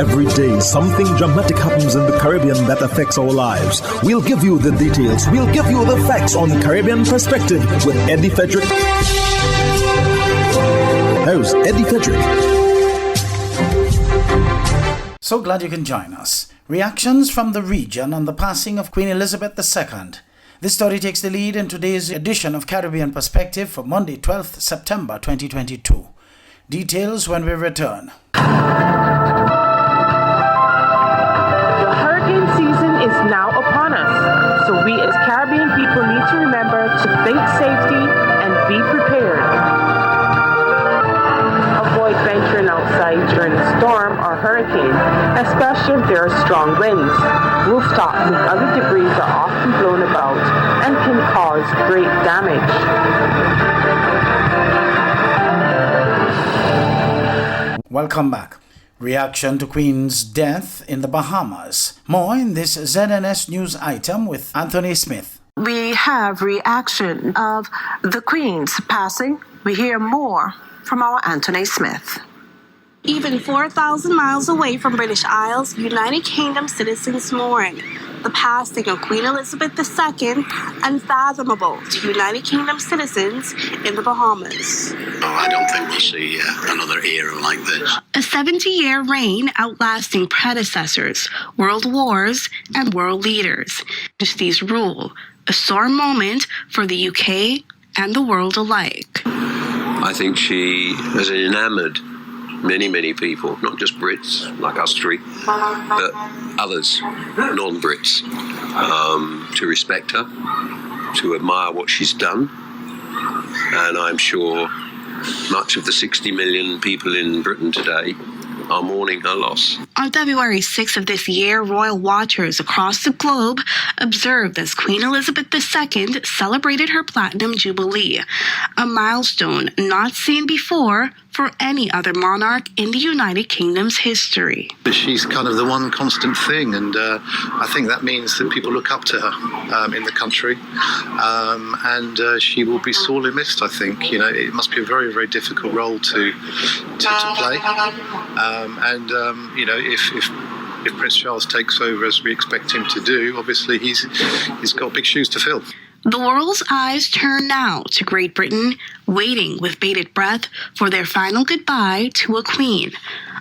Every day, something dramatic happens in the Caribbean that affects our lives. We'll give you the details. We'll give you the facts on Caribbean Perspective with Eddie Frederick. Host Eddie Frederick. So glad you can join us. Reactions from the region on the passing of Queen Elizabeth II. This story takes the lead in today's edition of Caribbean Perspective for Monday, 12th September 2022. Details when we return. The hurricane season is now upon us, so we as Caribbean people need to remember to think safety and be prepared. Avoid venturing outside during a storm or hurricane, especially if there are strong winds. Rooftops and other debris are often blown about and can cause great damage. Welcome back. Reaction to Queen's death in the Bahamas. More in this ZNS News item with Anthony Smith. We have reaction of the Queen's passing. We hear more from our Anthony Smith. Even 4,000 miles away from British Isles, United Kingdom citizens mourn. The passing of Queen Elizabeth II, unfathomable to United Kingdom citizens in the Bahamas. I don't think we'll see another era like this. A 70-year reign outlasting predecessors, world wars, and world leaders. Majesty's rule, a sore moment for the UK and the world alike. I think she has enamored many people, not just Brits like us three, but others, non-Brits, to respect her, to admire what she's done. And I'm sure much of the 60 million people in Britain today are mourning her loss. On February 6th of this year, royal watchers across the globe observed as Queen Elizabeth II celebrated her Platinum Jubilee, a milestone not seen before for any other monarch in the United Kingdom's history. She's kind of the one constant thing, and I think that means that people look up to her in the country, and she will be sorely missed, I think. You know, it must be a very difficult role to play, you know, if Prince Charles takes over as we expect him to do, obviously he's got big shoes to fill. The world's eyes turn now to Great Britain, waiting with bated breath for their final goodbye to a queen.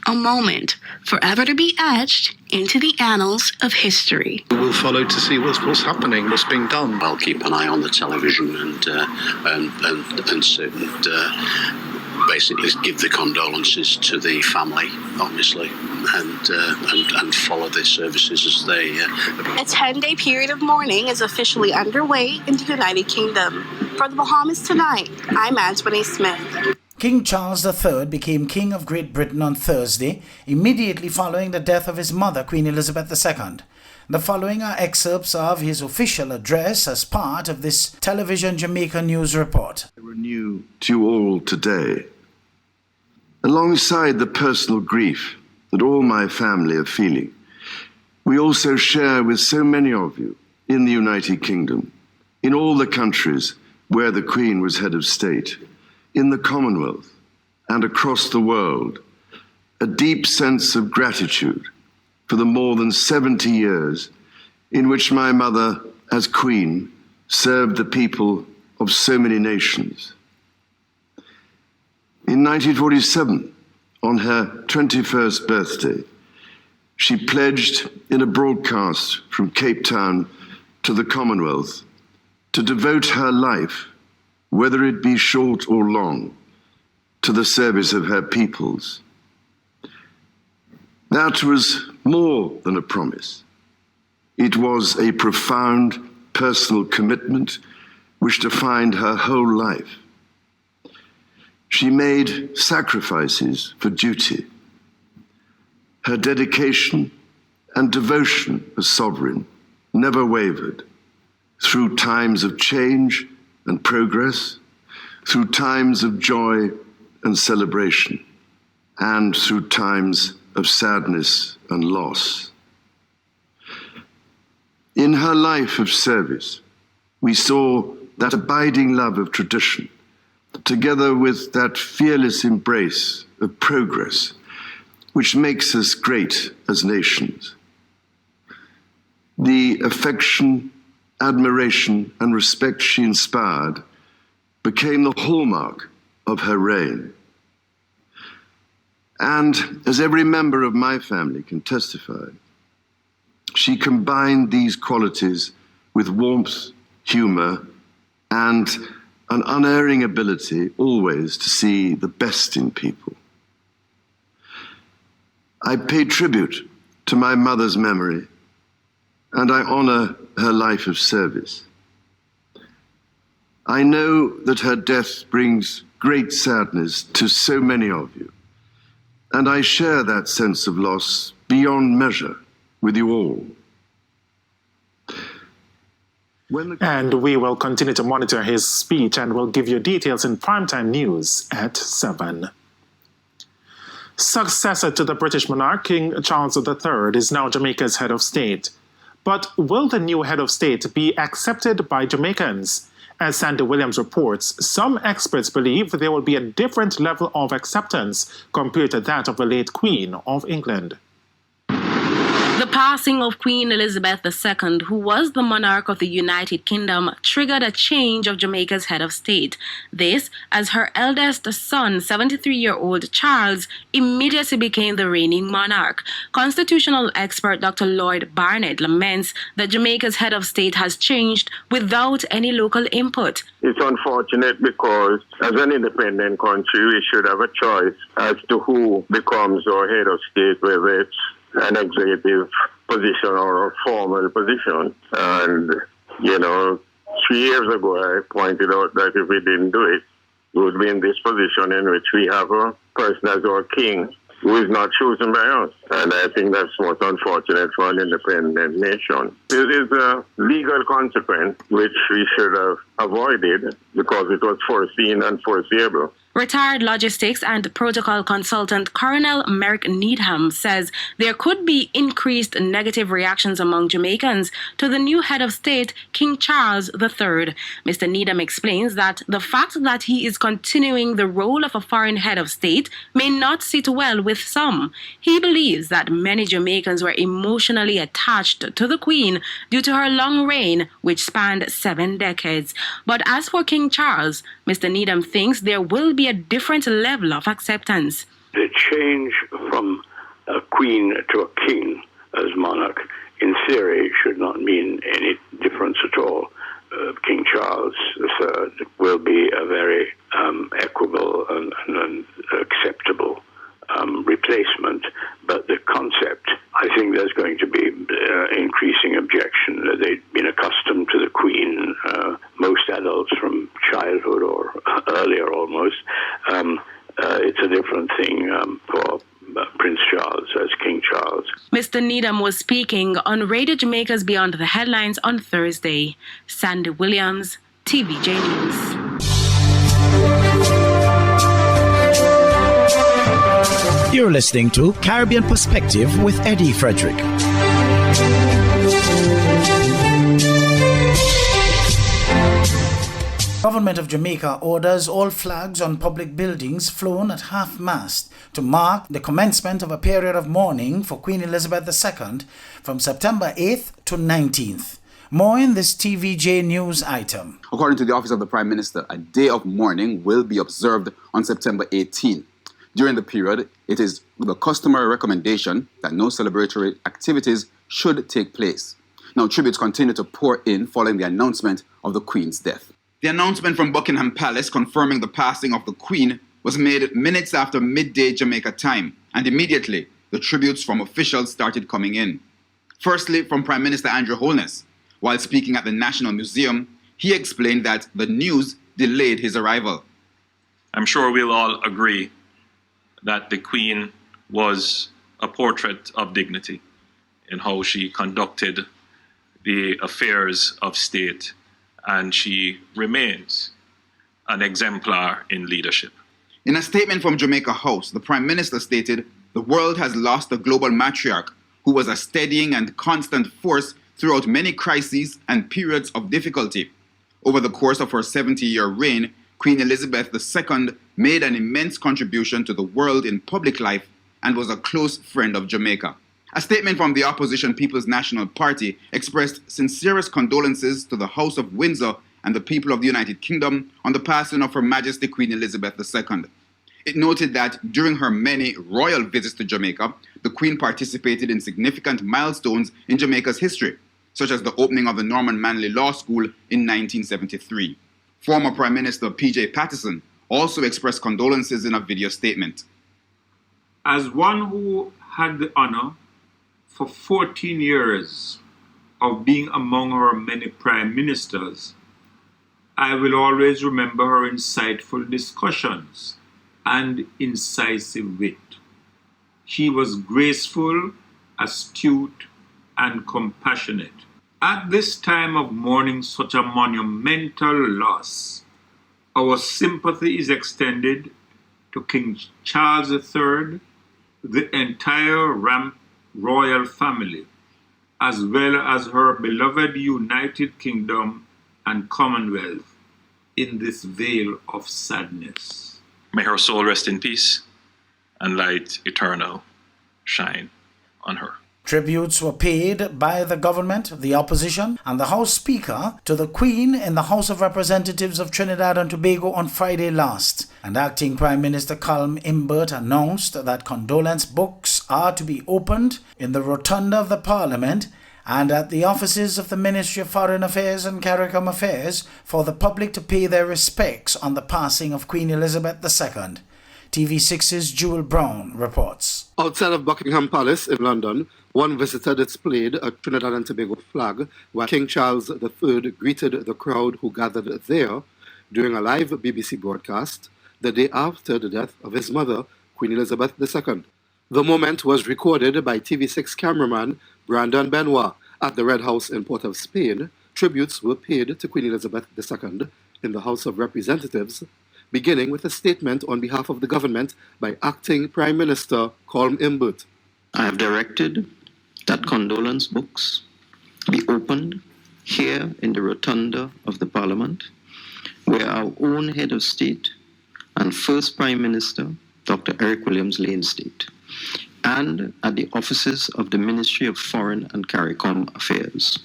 A moment forever to be etched into the annals of history. We'll follow to see what's happening, what's being done. I'll keep an eye on the television and sit and basically give the condolences to the family, obviously, and follow their services as they... A 10-day period of mourning is officially underway in the United Kingdom. For the Bahamas Tonight, I'm Anthony Smith. King Charles III became King of Great Britain on Thursday, immediately following the death of his mother, Queen Elizabeth II. The following are excerpts of his official address as part of this television Jamaica news report. I renew to you all today, alongside the personal grief that all my family are feeling, we also share with so many of you in the United Kingdom, in all the countries where the Queen was head of state, in the Commonwealth and across the world, a deep sense of gratitude for the more than 70 years in which my mother, as Queen, served the people of so many nations. In 1947, on her 21st birthday, she pledged in a broadcast from Cape Town to the Commonwealth to devote her life, whether it be short or long, to the service of her peoples. That was more than a promise. It was a profound personal commitment which defined her whole life. She made sacrifices for duty. Her dedication and devotion as sovereign never wavered through times of change and progress, through times of joy and celebration, and through times of sadness and loss. In her life of service, we saw that abiding love of tradition, together with that fearless embrace of progress, which makes us great as nations. The affection, admiration, and respect she inspired became the hallmark of her reign. And as every member of my family can testify, she combined these qualities with warmth, humor, and an unerring ability always to see the best in people. I pay tribute to my mother's memory, and I honor her life of service. I know that her death brings great sadness to so many of you, and I share that sense of loss beyond measure with you all. And we will continue to monitor his speech and will give you details in primetime news at 7. Successor to the British monarch, King Charles III, is now Jamaica's head of state. But will the new head of state be accepted by Jamaicans? As Sandy Williams reports, some experts believe there will be a different level of acceptance compared to that of the late Queen of England. The passing of Queen Elizabeth II, who was the monarch of the United Kingdom, triggered a change of Jamaica's head of state. This, as her eldest son, 73-year-old Charles, immediately became the reigning monarch. Constitutional expert Dr. Lloyd Barnett laments that Jamaica's head of state has changed without any local input. It's unfortunate because as an independent country, we should have a choice as to who becomes our head of state, whether it's an executive position or a formal position. And, 3 years ago, I pointed out that if we didn't do it, we would be in this position in which we have a person as our king who is not chosen by us. And I think that's most unfortunate for an independent nation. It is a legal consequence which we should have avoided because it was foreseen and foreseeable. Retired logistics and protocol consultant Colonel Merrick Needham says there could be increased negative reactions among Jamaicans to the new head of state, King Charles III. Mr. Needham explains that the fact that he is continuing the role of a foreign head of state may not sit well with some. He believes that many Jamaicans were emotionally attached to the Queen due to her long reign, which spanned 7 decades. But as for King Charles, Mr. Needham thinks there will be a different level of acceptance. The change from a queen to a king as monarch, in theory, should not mean any difference at all. King Charles III will be a very equable and acceptable replacement, but the concept, I think there's going to be increasing objection. They've been accustomed to the Queen, most adults from childhood or earlier almost. It's a different thing for Prince Charles as King Charles. Mr. Needham was speaking on Radio Jamaica's Beyond the Headlines on Thursday. Sandy Williams, TVJ News. You're listening to Caribbean Perspective with Eddie Frederick. Government of Jamaica orders all flags on public buildings flown at half-mast to mark the commencement of a period of mourning for Queen Elizabeth II from September 8th to 19th. More in this TVJ News item. According to the Office of the Prime Minister, a day of mourning will be observed on September 18th. During the period, it is the customary recommendation that no celebratory activities should take place. Now, tributes continue to pour in following the announcement of the Queen's death. The announcement from Buckingham Palace confirming the passing of the Queen was made minutes after midday Jamaica time, and immediately the tributes from officials started coming in. Firstly, from Prime Minister Andrew Holness. While speaking at the National Museum, he explained that the news delayed his arrival. I'm sure we'll all agree that the Queen was a portrait of dignity in how she conducted the affairs of state, and she remains an exemplar in leadership. In a statement from Jamaica House, the Prime Minister stated, "The world has lost a global matriarch who was a steadying and constant force throughout many crises and periods of difficulty. Over the course of her 70-year reign, Queen Elizabeth II made an immense contribution to the world in public life and was a close friend of Jamaica. A statement from the opposition People's National Party expressed sincerest condolences to the House of Windsor and the people of the United Kingdom on the passing of Her Majesty Queen Elizabeth II. It noted that during her many royal visits to Jamaica, the Queen participated in significant milestones in Jamaica's history, such as the opening of the Norman Manley Law School in 1973. Former Prime Minister P.J. Patterson also expressed condolences in a video statement. As one who had the honor for 14 years of being among her many prime ministers, I will always remember her insightful discussions and incisive wit. She was graceful, astute, and compassionate. At this time of mourning such a monumental loss, our sympathy is extended to King Charles III, the entire royal family, as well as her beloved United Kingdom and Commonwealth in this veil of sadness. May her soul rest in peace and light eternal shine on her. Tributes were paid by the government, the opposition, and the House Speaker to the Queen in the House of Representatives of Trinidad and Tobago on Friday last. And Acting Prime Minister Colm Imbert announced that condolence books are to be opened in the rotunda of the Parliament and at the offices of the Ministry of Foreign Affairs and CARICOM Affairs for the public to pay their respects on the passing of Queen Elizabeth II. TV6's Jewel Brown reports. Outside of Buckingham Palace in London, one visitor displayed a Trinidad and Tobago flag while King Charles III greeted the crowd who gathered there during a live BBC broadcast the day after the death of his mother, Queen Elizabeth II. The moment was recorded by TV6 cameraman Brandon Benoit at the Red House in Port of Spain. Tributes were paid to Queen Elizabeth II in the House of Representatives, beginning with a statement on behalf of the government by Acting Prime Minister Colm Imbert. I have directed that condolence books be opened here in the rotunda of the Parliament, where our own head of state and first Prime Minister, Dr. Eric Williams, lay in state, and at the offices of the Ministry of Foreign and CARICOM Affairs.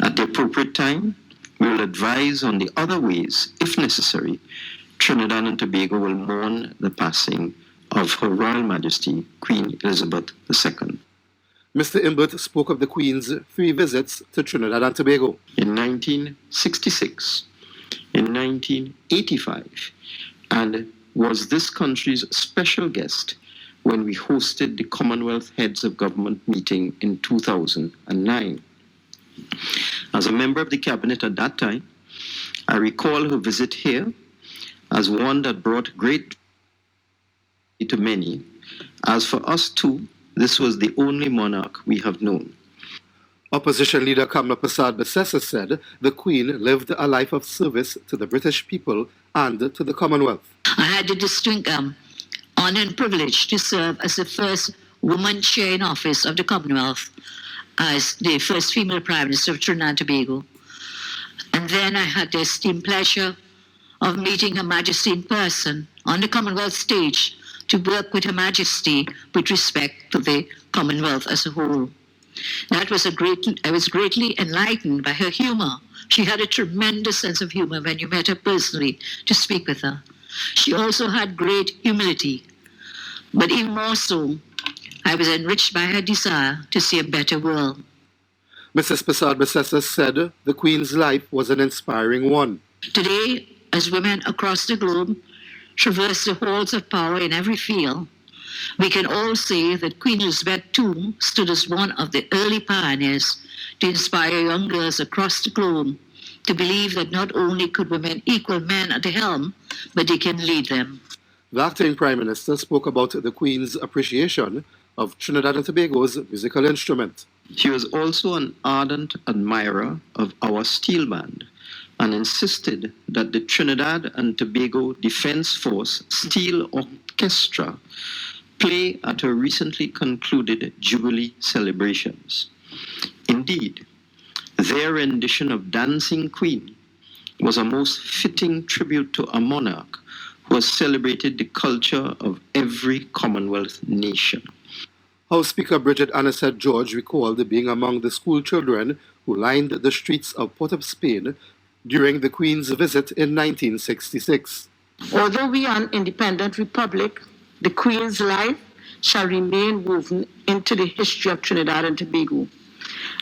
At the appropriate time, we will advise on the other ways, if necessary, Trinidad and Tobago will mourn the passing of Her Royal Majesty, Queen Elizabeth II. Mr. Imbert spoke of the Queen's 3 visits to Trinidad and Tobago. In 1966, in 1985, and was this country's special guest when we hosted the Commonwealth Heads of Government meeting in 2009. As a member of the cabinet at that time, I recall her visit here as one that brought great joy to many. As for us too, this was the only monarch we have known. Opposition leader Kamla Persad-Bissessar said the Queen lived a life of service to the British people and to the Commonwealth. I had the distinct honor and privilege to serve as the first woman chair in office of the Commonwealth, as the first female Prime Minister of Trinidad and Tobago. And then I had the esteemed pleasure of meeting Her Majesty in person on the Commonwealth stage to work with Her Majesty with respect to the Commonwealth as a whole. I was greatly enlightened by her humor. She had a tremendous sense of humor when you met her personally to speak with her. She also had great humility. But even more so, I was enriched by her desire to see a better world. Mrs. Persad-Bissessar said the Queen's life was an inspiring one. Today, as women across the globe traverse the halls of power in every field, we can all say that Queen Elizabeth II stood as one of the early pioneers to inspire young girls across the globe to believe that not only could women equal men at the helm, but they can lead them. The acting Prime Minister spoke about the Queen's appreciation of Trinidad and Tobago's musical instrument. She was also an ardent admirer of our steel band and insisted that the Trinidad and Tobago Defense Force Steel Orchestra play at her recently concluded Jubilee celebrations. Indeed, their rendition of Dancing Queen was a most fitting tribute to a monarch who has celebrated the culture of every Commonwealth nation. House Speaker Bridget Anisette George recalled being among the school children who lined the streets of Port of Spain during the Queen's visit in 1966. Although we are an independent republic, the Queen's life shall remain woven into the history of Trinidad and Tobago,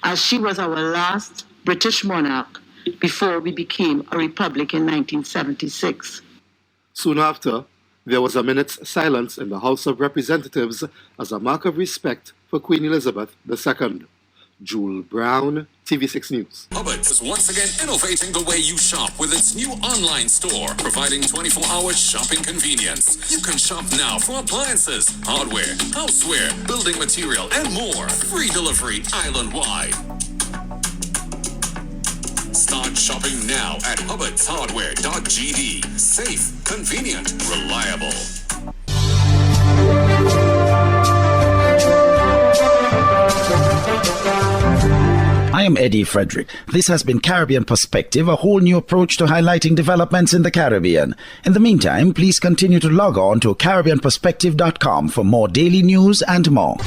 as she was our last British monarch before we became a republic in 1976. Soon after, there was a minute's silence in the House of Representatives as a mark of respect for Queen Elizabeth II. Jewel Brown, TV6 News. Hubbard's is once again innovating the way you shop with its new online store, providing 24-hour shopping convenience. You can shop now for appliances, hardware, houseware, building material, and more. Free delivery island-wide. Start shopping now at hubbardshardware.gd. Safe, convenient, reliable. I am Eddie Frederick. This has been Caribbean Perspective, a whole new approach to highlighting developments in the Caribbean. In the meantime, please continue to log on to CaribbeanPerspective.com for more daily news and more.